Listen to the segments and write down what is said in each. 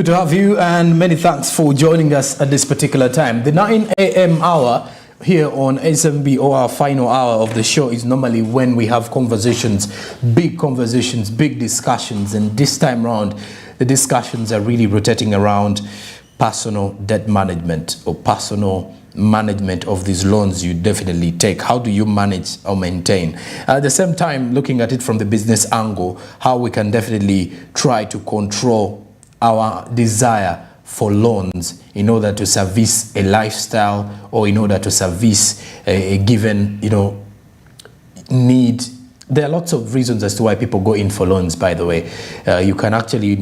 Good to have you, and many thanks for joining us at this particular time. The 9 a.m. hour here on SMB, or our final hour of the show, is normally when we have conversations, big discussions, and this time around, the discussions are really rotating around personal debt management, or personal management of these loans you definitely take. How do you manage or maintain? At the same time, looking at it from the business angle, how we can definitely try to control our desire for loans in order to service a lifestyle, or in order to service a given, need. There are lots of reasons as to why people go in for loans, by the way. You can actually be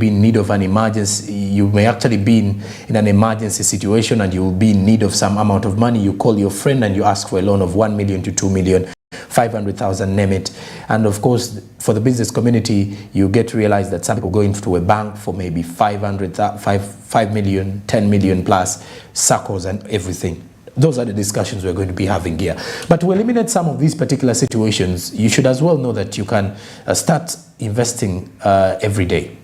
in need of an emergency. You may actually be in an emergency situation, and you will be in need of some amount of money. You call your friend and you ask for a loan of 1 million to 2 million, 500,000, name it. And of course, for the business community, you get to realize that some people go into a bank for maybe 5 million, 10 million plus, SACCOs and everything. Those are the discussions we're going to be having here. But to eliminate some of these particular situations, you should as well know that you can start investing every day.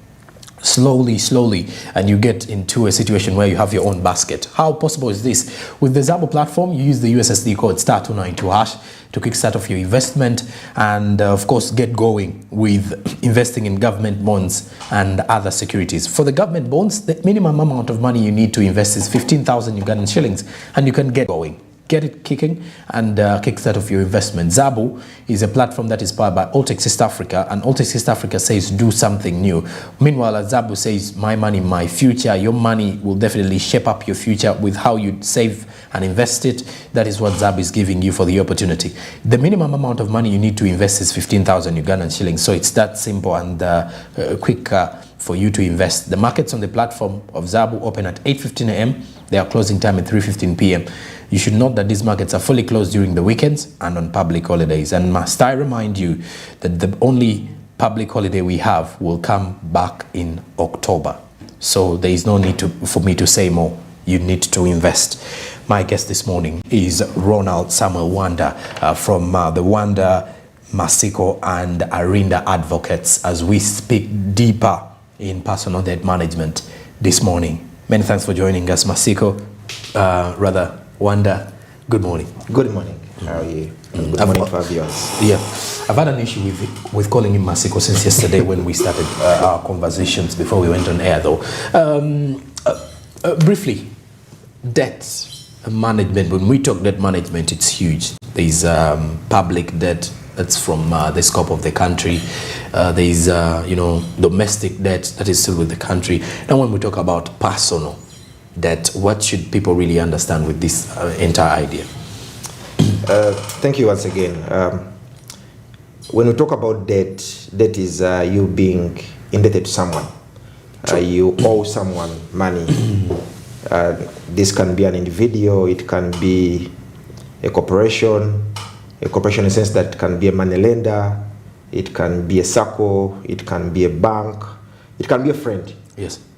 Slowly, and you get into a situation where you have your own basket. How possible is this? With the Zabo platform, you use the USSD code *292# to kickstart off your investment, and of course get going with investing in government bonds and other securities. For the government bonds, the minimum amount of money you need to invest is 15,000 Ugandan shillings, and you can get going. Get it kicking and kickstart of your investment. Zabo is a platform that is powered by Altex East Africa, and Altex East Africa says do something new. Meanwhile, Zabo says my money, my future. Your money will definitely shape up your future with how you save and invest it. That is what Zabo is giving you for the opportunity. The minimum amount of money you need to invest is 15,000 Ugandan shillings. So it's that simple and quick for you to invest. The markets on the platform of Zabo open at 8:15 a.m. They are closing time at 3:15 p.m. You should note that these markets are fully closed during the weekends and on public holidays. And must I remind you that the only public holiday we have will come back in October. So there is no need for me to say more. You need to invest. My guest this morning is Ronald Samuel Wanda from the Wanda, Masiko and Arinda Advocates, as we speak deeper in personal debt management this morning. Many thanks for joining us, Masiko. Wanda, good morning. Good morning. How are you? Good morning to our viewers. Yeah, I've had an issue with calling him Masiko since yesterday when we started our conversations before we went on air, though. Briefly, debt management. When we talk debt management, it's huge. There's public debt that's from the scope of the country. There's domestic debt that is still with the country. And when we talk about personal debt, what should people really understand with this entire idea? Thank you once again. When we talk about debt is you being indebted to someone. You owe someone money. This can be an individual, it can be a corporation in the sense that it can be a money lender, it can be a SACCO, it can be a bank, it can be a friend.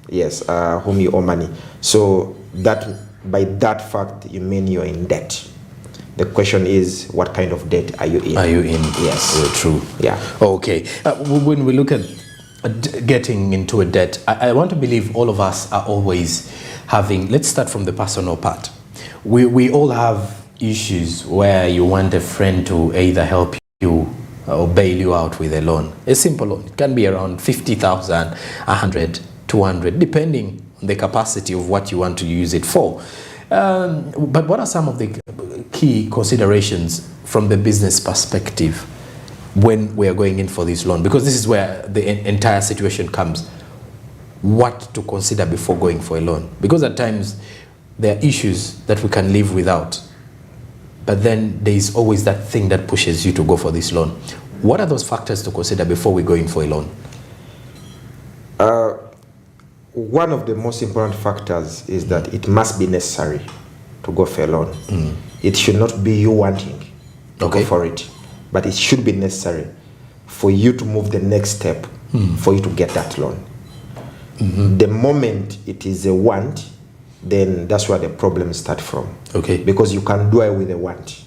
Yes, whom you owe money. So that by that fact, you mean you're in debt. The question is, what kind of debt are you in? Yes. True. Yeah. Okay. When we look at getting into a debt, I want to believe all of us are always having, let's start from the personal part. We all have issues where you want a friend to either help you or bail you out with a loan. A simple loan. It can be around 50,000, 100, 200, depending on the capacity of what you want to use it for. But what are some of the key considerations from the business perspective when we are going in for this loan? Because this is where the entire situation comes. What to consider before going for a loan? Because at times there are issues that we can live without, but then there is always that thing that pushes you to go for this loan. What are those factors to consider before we go in for a loan? One of the most important factors is that it must be necessary to go for a loan. It should not be you wanting to go for it, but it should be necessary for you to move the next step for you to get that loan. The moment it is a want, then that's where the problems start from. Because you can do away with a want.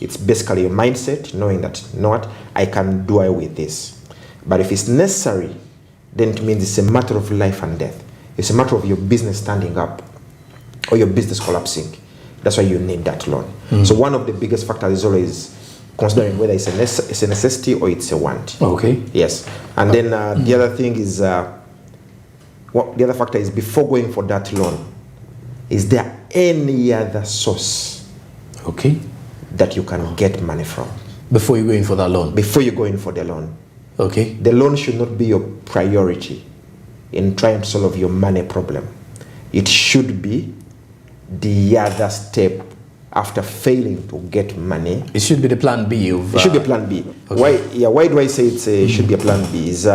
It's basically a mindset, knowing that, you know what, I can do away with this. But if it's necessary, then it means it's a matter of life and death. It's a matter of your business standing up or your business collapsing. That's why you need that loan. So one of the biggest factors is always considering whether it's a necessity or it's a want. Okay. Yes. And then the other thing is, the other factor is, before going for that loan, is there any other source that you can get money from? Before you go in for that loan? Before you go in for the loan. Okay. The loan should not be your priority in trying to solve your money problem. It should be the other step after failing to get money. It should be the plan B of... It should be a plan B. Okay. Why do I say it should be a plan B? Is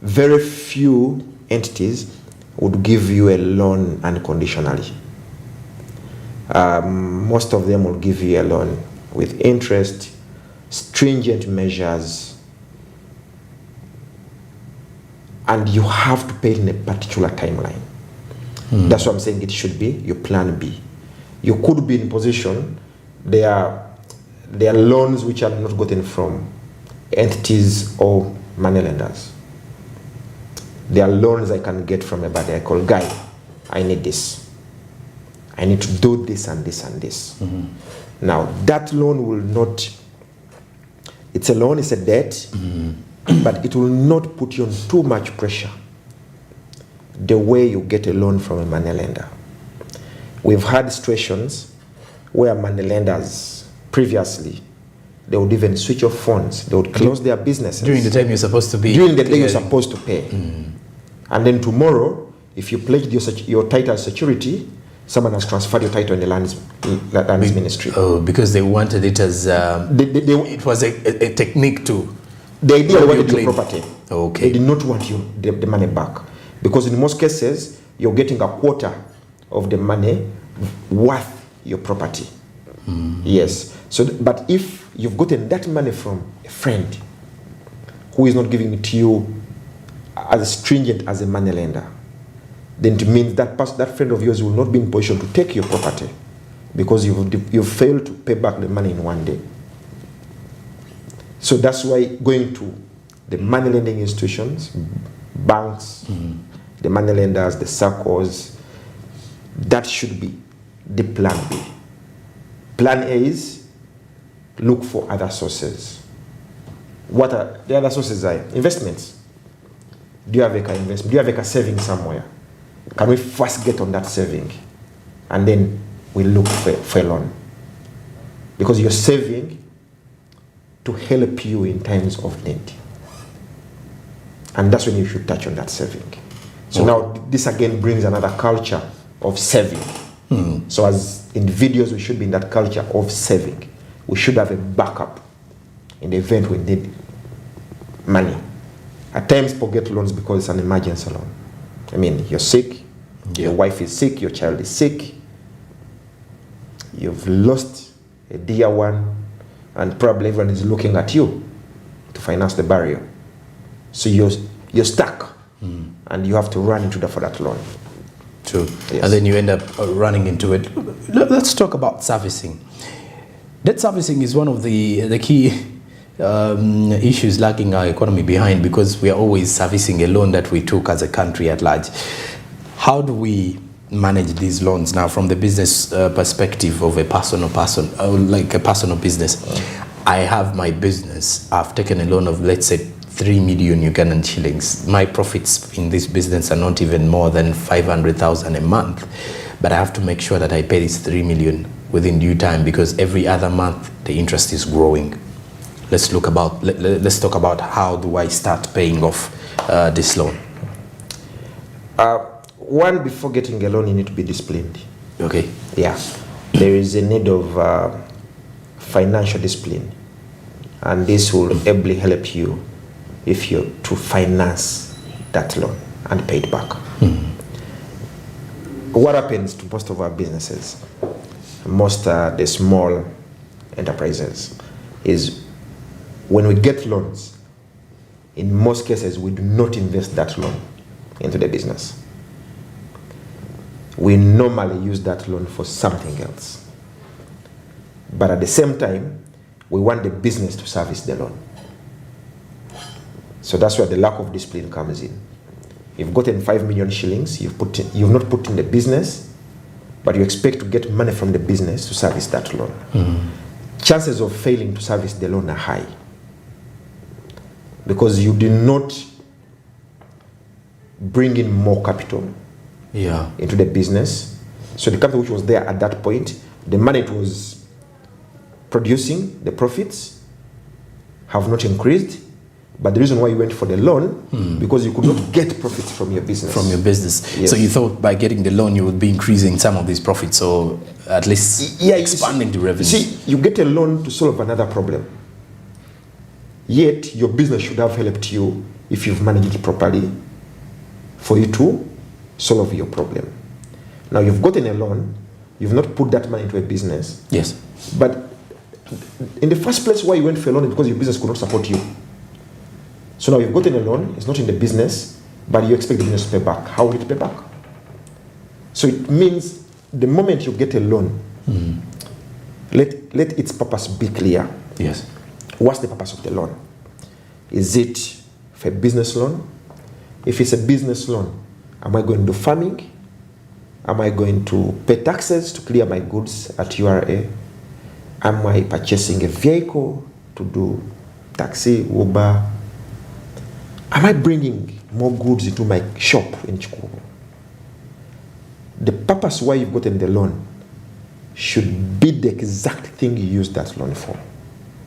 very few entities would give you a loan unconditionally. Most of them will give you a loan with interest, stringent measures, and you have to pay it in a particular timeline. That's what I'm saying it should be your plan B. You could be in position, there are loans which are not gotten from entities or money lenders. There are loans I can get from a body. I call, guy, I need this. I need to do this and this and this. Now, that loan will not, it's a loan, it's a debt, but it will not put you on too much pressure the way you get a loan from a money lender. We've had situations where money lenders previously, they would even switch off phones. They would close their businesses. During the time you're supposed to be... During the day you're supposed to pay. And then tomorrow, if you pledged your title as security, someone has transferred your title in the lands ministry. Oh, because they wanted it as... it was a technique to... The idea they wanted your property. Okay. They did not want the money back. Because in most cases, you're getting a quarter of the money worth your property. Yes. So, but if you've gotten that money from a friend who is not giving it to you as stringent as a money lender, then it means that friend of yours will not be in position to take your property because you've failed to pay back the money in one day. So that's why going to the money lending institutions, banks, the money lenders, the circles, that should be the plan B. Plan A is look for other sources. What are the other sources? Investments. Do you have a investment? Do you have a saving somewhere? Can we first get on that saving? And then we look for a loan. Because you're saving to help you in times of need. And that's when you should touch on that saving. So now this again brings another culture of saving. So as individuals, we should be in that culture of saving. We should have a backup in the event we need money. At times, people get loans because it's an emergency loan. I mean, you're sick, your wife is sick, your child is sick, you've lost a dear one, and probably everyone is looking at you to finance the burial. So you're stuck, and you have to run into for that loan. True. Yes. And then you end up running into it. Let's talk about servicing. Debt servicing is one of the key issues lagging our economy behind, because we are always servicing a loan that we took as a country at large. How do we manage these loans now from the business perspective of a personal business? I have my business. I've taken a loan of, let's say, 3 million Ugandan shillings. My profits in this business are not even more than 500,000 a month, but I have to make sure that I pay this 3 million within due time, because every other month the interest is growing. Let's talk about how do I start paying off this loan. One, before getting a loan, you need to be disciplined. Okay. Yeah, there is a need of financial discipline, and this will ably help you if you're to finance that loan and pay it back. What happens to most of our businesses, the small enterprises, is when we get loans, in most cases, we do not invest that loan into the business. We normally use that loan for something else. But at the same time, we want the business to service the loan. So that's where the lack of discipline comes in. You've gotten 5 million shillings, you've not put in the business, but you expect to get money from the business to service that loan. Chances of failing to service the loan are high because you did not bring in more capital into the business. So the capital which was there at that point, the money it was producing, the profits have not increased. But the reason why you went for the loan, because you could not get profits from your business. From your business. Yes. So you thought by getting the loan, you would be increasing some of these profits, or at least expanding the revenue. See, you get a loan to solve another problem. Yet, your business should have helped you, if you've managed it properly, for you to solve your problem. Now, you've gotten a loan, you've not put that money into a business. Yes. But in the first place, why you went for a loan is because your business could not support you. So now you've gotten a loan, it's not in the business, but you expect the business to pay back. How will it pay back? So it means the moment you get a loan, let its purpose be clear. Yes. What's the purpose of the loan? Is it for a business loan? If it's a business loan, am I going to do farming? Am I going to pay taxes to clear my goods at URA? Am I purchasing a vehicle to do taxi, Uber? Am I bringing more goods into my shop in Chikubu? The purpose why you've gotten the loan should be the exact thing you use that loan for.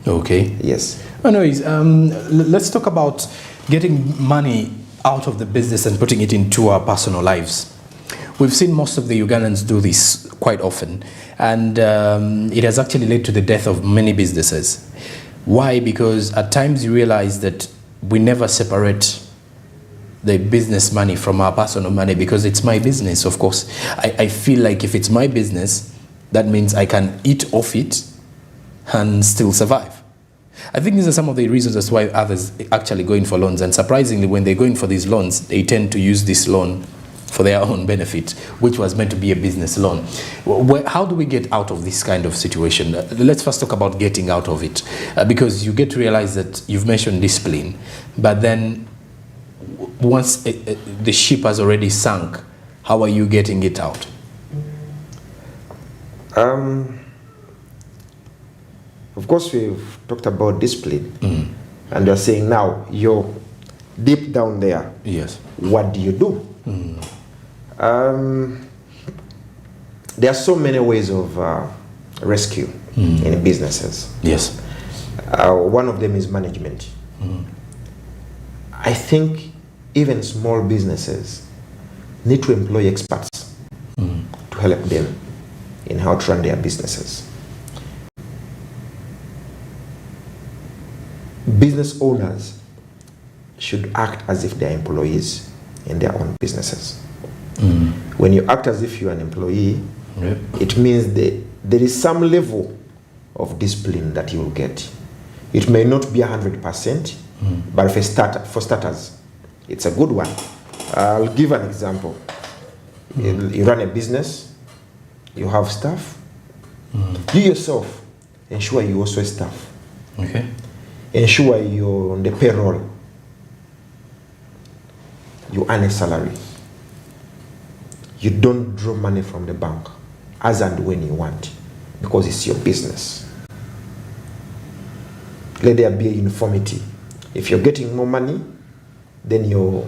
Okay. Yes. Anyways, let's talk about getting money out of the business and putting it into our personal lives. We've seen most of the Ugandans do this quite often, and it has actually led to the death of many businesses. Why? Because at times you realize that we never separate the business money from our personal money, because it's my business, of course. I feel like if it's my business, that means I can eat off it and still survive. I think these are some of the reasons as why others actually go in for loans, and surprisingly, when they go in for these loans, they tend to use this loan for their own benefit, which was meant to be a business loan. How do we get out of this kind of situation? Let's first talk about getting out of it, because you get to realize that you've mentioned discipline, but then once the ship has already sunk, how are you getting it out? Of course, we've talked about discipline, and you're saying now you're deep down there. Yes. What do you do? There are so many ways of rescue in businesses. Yes. One of them is management. I think even small businesses need to employ experts to help them in how to run their businesses. Business owners should act as if they're employees in their own businesses. When you act as if you're an employee, it means that there is some level of discipline that you will get. It may not be 100%, but for starters, it's a good one. I'll give an example. You run a business, you have staff. You yourself ensure you also staff. Okay. Ensure you're on the payroll. You earn a salary. You don't draw money from the bank as and when you want, because it's your business. Let there be a uniformity. If you're getting more money, then you're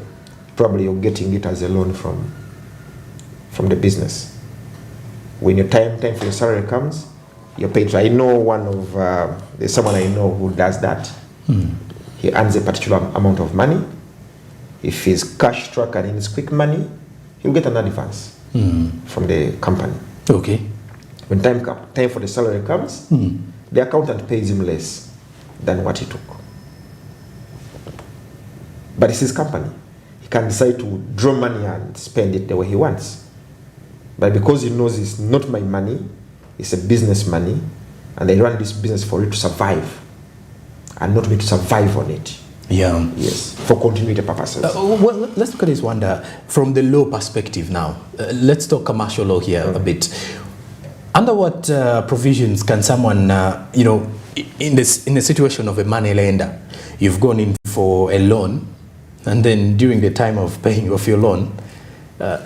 getting it as a loan from the business. When your time for your salary comes, you're paid. I know there's someone I know who does that. He earns a particular amount of money. If he's cash strapped and it's quick money, he'll get an advance from the company. Okay. When time for the salary comes, the accountant pays him less than what he took. But it's his company. He can decide to draw money and spend it the way he wants. But because he knows it's not my money, it's a business money, and I run this business for it to survive, and not me to survive on it. Yeah. Yes, for continuity purposes. Well, let's look at this one from the law perspective now. Let's talk commercial law here a bit. Under what provisions can someone, in a situation of a money lender, you've gone in for a loan, and then during the time of paying off your loan,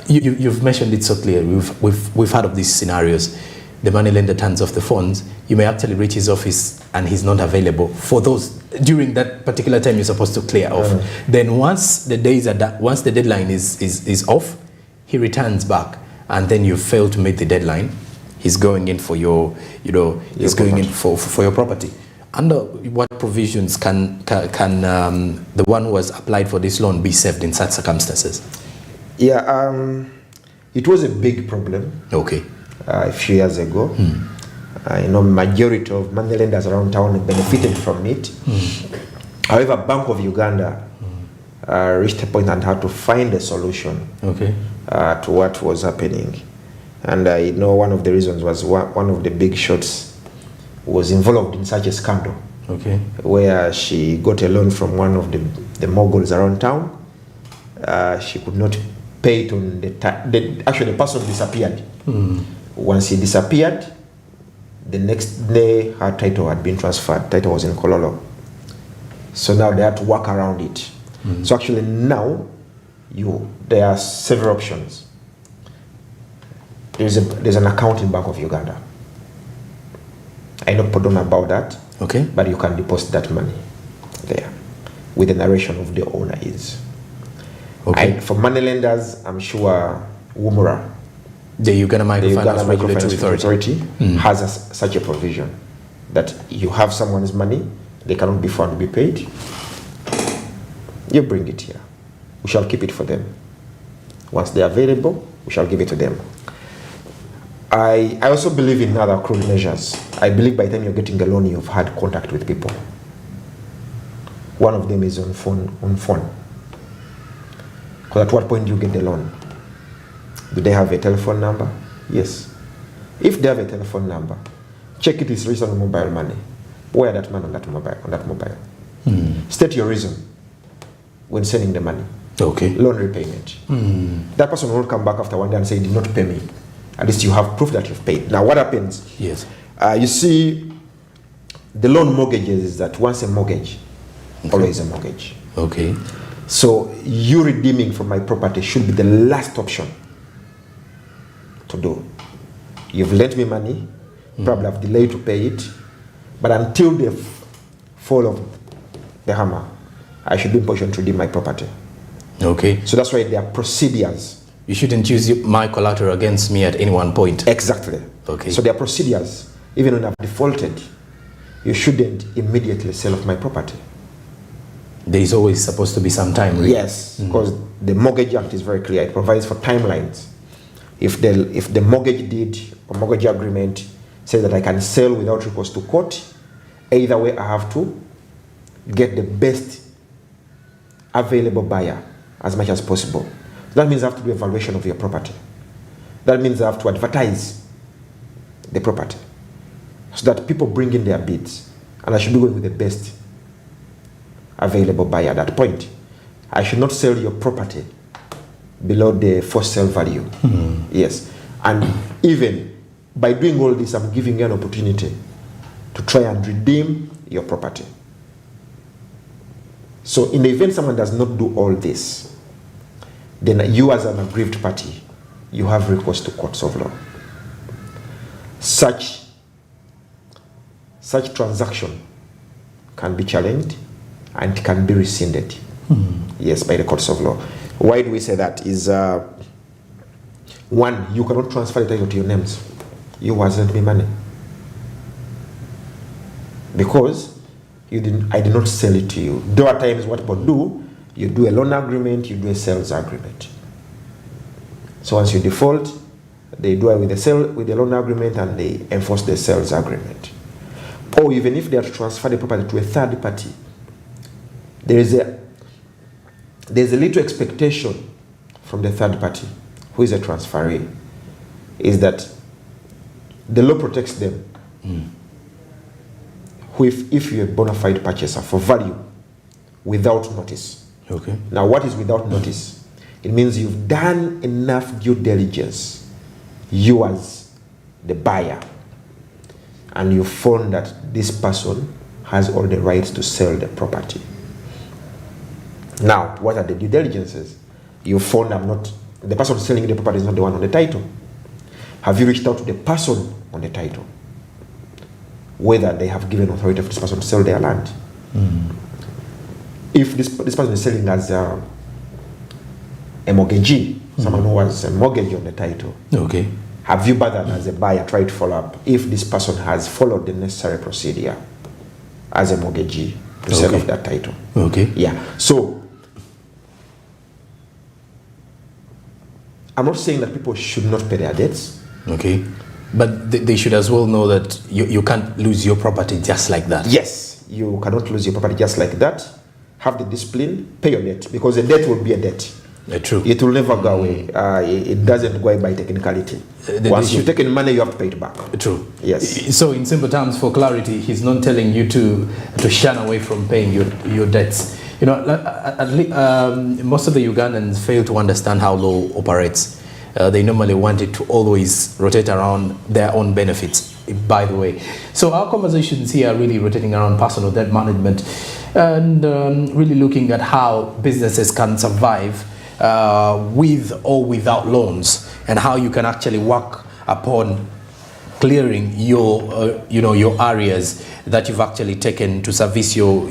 you've mentioned it so clearly. We've heard of these scenarios. The moneylender turns off the phones. You may actually reach his office and he's not available for those during that particular time you're supposed to clear off. Then once the deadline is off, he returns back, and then you fail to meet the deadline. He's going in for your, he's going in for your property. Under what provisions can the one who has applied for this loan be saved in such circumstances? Yeah, it was a big problem. Okay. A few years ago. Majority of money lenders around town benefited from it. However, Bank of Uganda reached a point and had to find a solution to what was happening. And one of the reasons was one of the big shots was involved in such a scandal, where she got a loan from one of the moguls around town. She could not pay it on the time. Actually, the person disappeared. Once he disappeared, the next day her title had been transferred. Title was in Kololo. So now they had to work around it. So actually now there are several options. There's an account in Bank of Uganda. I know people don't know about that. But you can deposit that money there with the narration of the owner is. For money lenders, I'm sure WUMRA, the Uganda Microfinance Regulatory Authority has such a provision that you have someone's money, they cannot be found to be paid. You bring it here. We shall keep it for them. Once they are available, we shall give it to them. I also believe in other crude measures. I believe by the time you're getting a loan, you've had contact with people. One of them is on phone. Because at what point do you get the loan? Do they have a telephone number? Yes. If they have a telephone number, check it is reason on mobile money. Where that money on that mobile. State your reason when sending the money. Loan repayment. That person will come back after one day and say, did not pay me. At least you have proof that you've paid. Now what happens? Yes. You see, the loan mortgages is that once a mortgage, always a mortgage. So you redeeming from my property should be the last option to do. You've lent me money, probably have delayed to pay it, but until the fall of the hammer, I should be in position to redeem my property. So that's why there are procedures. You shouldn't use my collateral against me at any one point. Exactly. So there are procedures. Even when I've defaulted, you shouldn't immediately sell off my property. There is always supposed to be some time, right? Yes, because the Mortgage Act is very clear. It provides for timelines. If the mortgage deed or mortgage agreement says that I can sell without recourse to court, either way I have to get the best available buyer as much as possible. That means I have to do a valuation of your property. That means I have to advertise the property so that people bring in their bids, and I should be going with the best available buyer at that point. I should not sell your property below the for sale value. Yes. And even by doing all this, I'm giving you an opportunity to try and redeem your property. So in the event someone does not do all this, then you as an aggrieved party, you have recourse to courts of law. Such transaction can be challenged and can be rescinded. Yes, by the courts of law. Why do we say that? Is one, you cannot transfer the title to your names. You has lent me money. Because I did not sell it to you. There are times what people do, you do a loan agreement, you do a sales agreement. So once you default, they do it with the loan agreement and they enforce the sales agreement. Or even if they are to transfer the property to a third party, there's a little expectation from the third party, who is a transferee, is that the law protects them. If you're a bona fide purchaser for value without notice. Now, what is without notice? It means you've done enough due diligence, you as the buyer, and you found that this person has all the rights to sell the property. Now, what are the due diligences? You found the person selling the property is not the one on the title. Have you reached out to the person on the title? Whether they have given authority for this person to sell their land. If this person is selling as a mortgagee, someone who has a mortgage on the title. Okay. Have you bothered as a buyer tried to follow up if this person has followed the necessary procedure as a mortgagee to sell off that title? Okay. Yeah. So I'm not saying that people should not pay their debts. Okay. But they should as well know that you can't lose your property just like that. Yes, you cannot lose your property just like that. Have the discipline, pay your debt, because the debt will be a debt. True. It will never go away. It doesn't go away by technicality. Once you've taken money, you have to pay it back. True. Yes. So in simple terms, for clarity, he's not telling you to shun away from paying your debts. You know, most of the Ugandans fail to understand how law operates. They normally want it to always rotate around their own benefits, by the way. So our conversations here are really rotating around personal debt management and really looking at how businesses can survive with or without loans, and how you can actually work upon clearing your your areas that you've actually taken to service your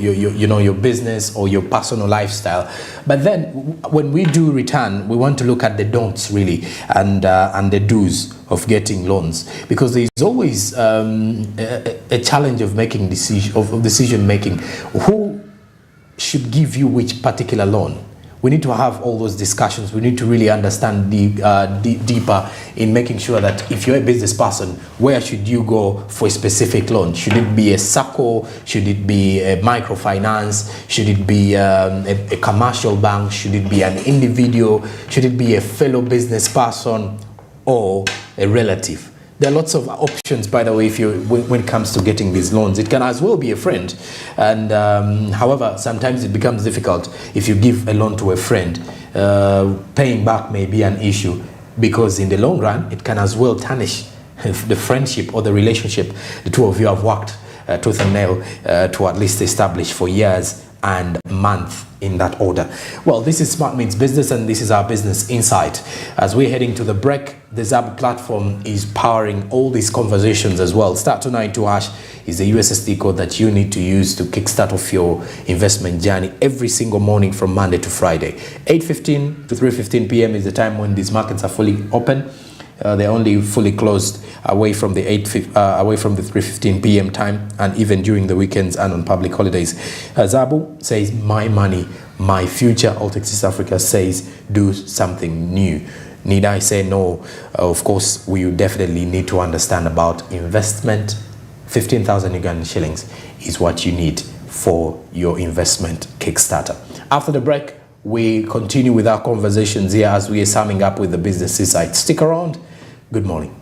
business or your personal lifestyle. But then when we do return, we want to look at the don'ts really and the do's of getting loans, because there is always a challenge of making decision making. Who should give you which particular loan? We need to have all those discussions. We need to really understand deeper in making sure that if you're a business person, where should you go for a specific loan? Should it be a SACCO? Should it be a microfinance? Should it be a commercial bank? Should it be an individual? Should it be a fellow business person or a relative? There are lots of options, by the way, when it comes to getting these loans. It can as well be a friend. And however, sometimes it becomes difficult if you give a loan to a friend. Paying back may be an issue, because in the long run, it can as well tarnish the friendship or the relationship the two of you have worked tooth and nail to at least establish for years and months in that order. Well, this is Smart Means Business, and this is our Business Insight. As we're heading to the break, the Zabu platform is powering all these conversations as well. *292# is the USSD code that you need to use to kickstart off your investment journey every single morning from Monday to Friday. 8:15 to 3:15 p.m. is the time when these markets are fully open. They're only fully closed away from the 3:15 p.m. time, and even during the weekends and on public holidays. Zabu says, my money, my future. Altex East Africa says, do something new. Need I say no? Of course, we definitely need to understand about investment. 15,000 Ugandan shillings is what you need for your investment Kickstarter. After the break, we continue with our conversations here as we are summing up with the Business Insight. Stick around. Good morning.